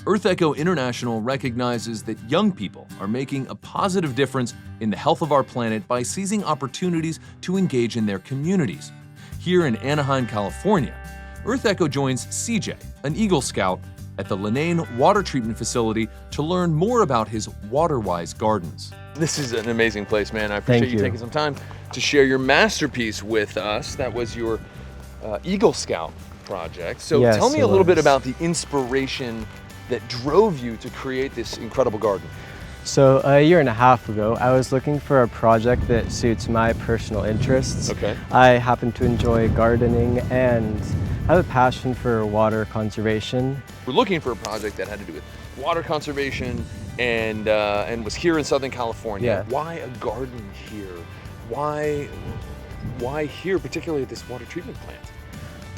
Earth Echo International recognizes that young people are making a positive difference in the health of our planet by seizing opportunities to engage in their communities. Here in Anaheim, California, Earth Echo joins CJ, an Eagle Scout, at the Lenain Water Treatment facility to learn more about his water-wise gardens. This is an amazing place, man. I appreciate you taking some time to share your masterpiece with us. That was your Eagle Scout project. So yes, tell me a little bit about the inspiration that drove you to create this incredible garden. So a year and a half ago, I was looking for a project that suits my personal interests. Okay. I happen to enjoy gardening and have a passion for water conservation. We're looking for a project that had to do with water conservation and was here in Southern California. Yeah. Why a garden here? Why here, particularly at this water treatment plant?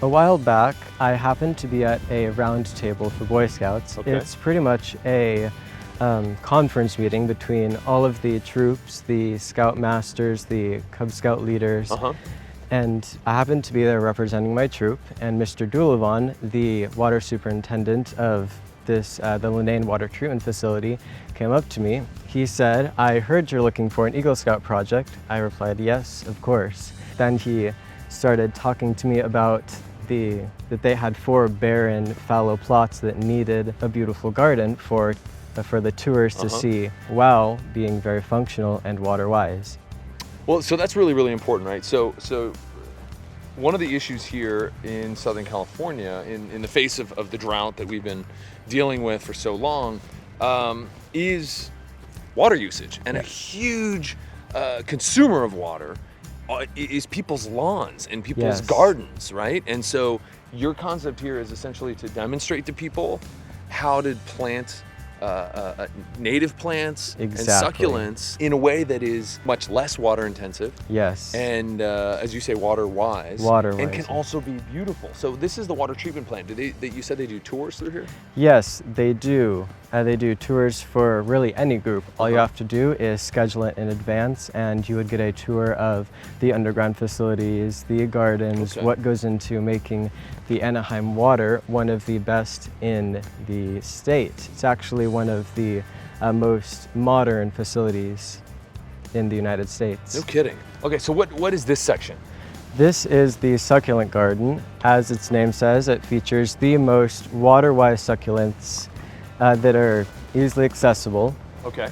A while back, I happened to be at a round table for Boy Scouts. Okay. It's pretty much a conference meeting between all of the troops, the Scout Masters, the Cub Scout leaders, and I happened to be there representing my troop, and Mr. Dulavan, the water superintendent of this, the Lenain Water Treatment facility, came up to me. He said, "I heard you're looking for an Eagle Scout project." I replied, "Yes, of course." Then he started talking to me about that they had 4 barren, fallow plots that needed a beautiful garden for the tours to see, while being very functional and water-wise. Well, so that's really, really important, right? So one of the issues here in Southern California, in the face of the drought that we've been dealing with for so long, is water usage. And a huge consumer of water is people's lawns and people's gardens, right? And so your concept here is essentially to demonstrate to people how to plant native plants and succulents in a way that is much less water intensive. Yes. And as you say, water-wise. Water-wise. And can also be beautiful. So this is the water treatment plant. You said they do tours through here? Yes, they do. They do tours for really any group. All you have to do is schedule it in advance, and you would get a tour of the underground facilities, the gardens, what goes into making the Anaheim water one of the best in the state. It's actually one of the most modern facilities in the United States. No kidding. Okay, so what is this section? This is the succulent garden. As its name says, it features the most water-wise succulents that are easily accessible. Okay.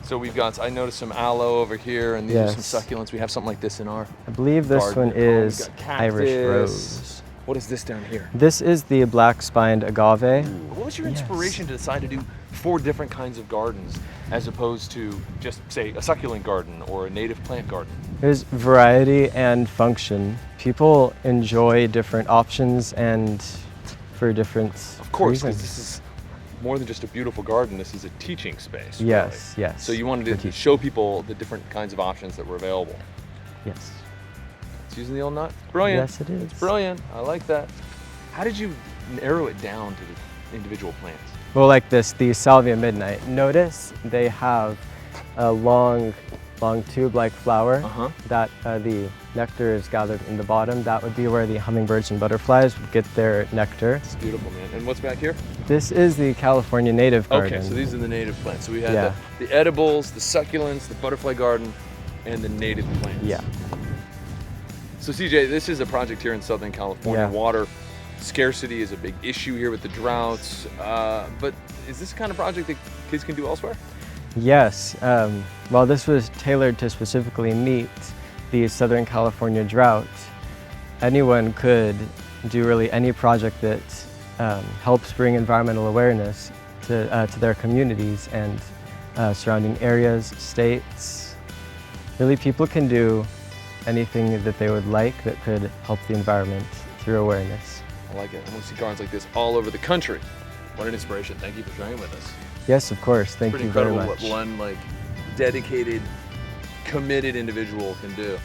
So we've got, I noticed some aloe over here, and these are some succulents. We have something like this in our I believe this garden. one is Irish rose. What is this down here? This is the black-spined agave. What was your inspiration to decide to do 4 different kinds of gardens as opposed to just, say, a succulent garden or a native plant garden? There's variety and function. People enjoy different options and for different Of course, because reasons. this is more than just a beautiful garden. This is a teaching space. Yes, really. yes. So you wanted to show people the different kinds of options that were available. Yes. It's using the old nut. Brilliant. Yes, it is. It's brilliant. I like that. How did you narrow it down to the individual plants? Well, like this, the Salvia Midnight. Notice they have a long tube-like flower that the nectar is gathered in the bottom. That would be where the hummingbirds and butterflies would get their nectar. It's beautiful, man. And what's back here? This is the California native garden. Okay, so these are the native plants. So we had the edibles, the succulents, the butterfly garden, and the native plants. Yeah. So CJ, this is a project here in Southern California. Water scarcity is a big issue here with the droughts, but is this the kind of project that kids can do elsewhere? Yes. Well, this was tailored to specifically meet the Southern California drought. Anyone could do really any project that helps bring environmental awareness to their communities and surrounding areas, states. Really, people can do anything that they would like that could help the environment through awareness. I like it. I want to see gardens like this all over the country. What an inspiration. Thank you for sharing with us. Yes, of course. Thank you very much. Pretty incredible what one dedicated, committed individual can do.